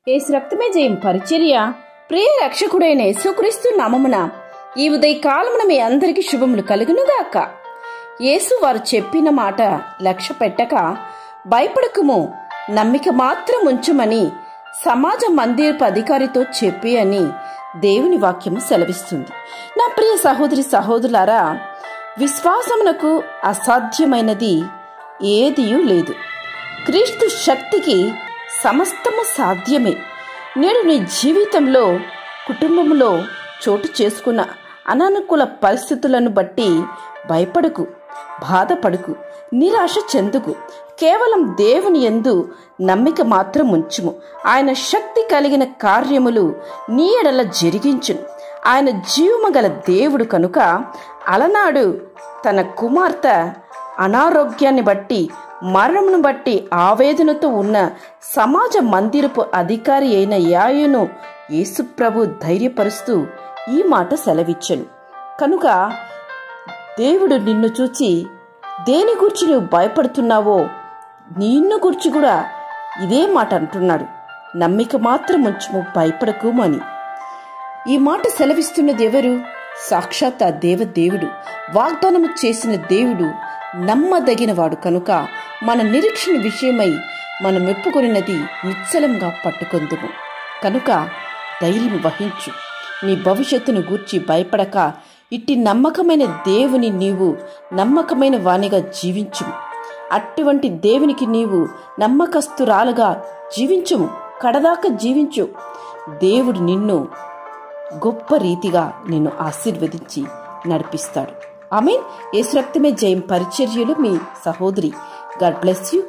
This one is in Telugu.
యేసు రక్తమే జయం పరిచర్య. ప్రియ రక్షకుడైన యేసుక్రీస్తు నామమున ఈ ఉదయకాలమున మీ అందరికీ శుభములు కలుగునుగాక. యేసు వారు చెప్పిన మాట లక్ష్య పెట్టక భయపడకుము, నమ్మిక మాత్రం ఉంచుమని సమాజ మందిరపు అధికారితో చెప్పి అని దేవుని వాక్యము సెలవిస్తుంది. నా ప్రియ సహోదరి సహోదరులారా, విశ్వాసమునకు అసాధ్యమైనది ఏదియూ లేదు. క్రీస్తు శక్తికి సమస్తము సాధ్యమే. నేడు నీ జీవితంలో కుటుంబంలో చోటు చేసుకున్న అనానుకూల పరిస్థితులను బట్టి భయపడకు, బాధపడకు, నిరాశ చెందుకు. కేవలం దేవుని యందు నమ్మిక మాత్రం ఉంచుము. ఆయన శక్తి కలిగిన కార్యములు నీ ఎడల జరిగించును. ఆయన జీవము గల దేవుడు కనుక అలనాడు తన కుమార్తె అనారోగ్యాన్ని బట్టి మరణమును బట్టి ఆవేదనతో ఉన్న సమాజ మందిరపు అధికారి అయిన యాయును యేసుప్రభు ధైర్యపరుస్తూ ఈ మాట సెలవిచ్చెను. కనుక దేవుడు నిన్ను చూచి దేని గురించి నువ్వు భయపడుతున్నావో నిన్ను గురించి కూడా ఇదే మాట అంటున్నాడు. నమ్మిక మాత్రం ఉంచుము, భయపడకు అని. ఈ మాట సెలవిస్తున్నది ఎవరు? సాక్షాత్ ఆ దేవుడు, వాగ్దానము చేసిన దేవుడు, నమ్మదగినవాడు. కనుక మన నిరీక్షణ విషయమై మనం మెప్పుకొనినది నిశ్చలంగా పట్టుకొందుము. కనుక ధైర్యం వహించు. నీ భవిష్యత్తును గూర్చి భయపడక ఇట్టి నమ్మకమైన దేవుని నీవు నమ్మకమైన వానిగా జీవించు. అటువంటి దేవునికి నీవు నమ్మకస్తురాలుగా జీవించుము, కడదాకా జీవించు. దేవుడు నిన్ను గొప్ప రీతిగా నిన్ను ఆశీర్వదించి నడిపిస్తాడు. ఆమేన్. యేసు రక్తమే జయం పరిచర్యలు మీ సహోదరి. God bless you.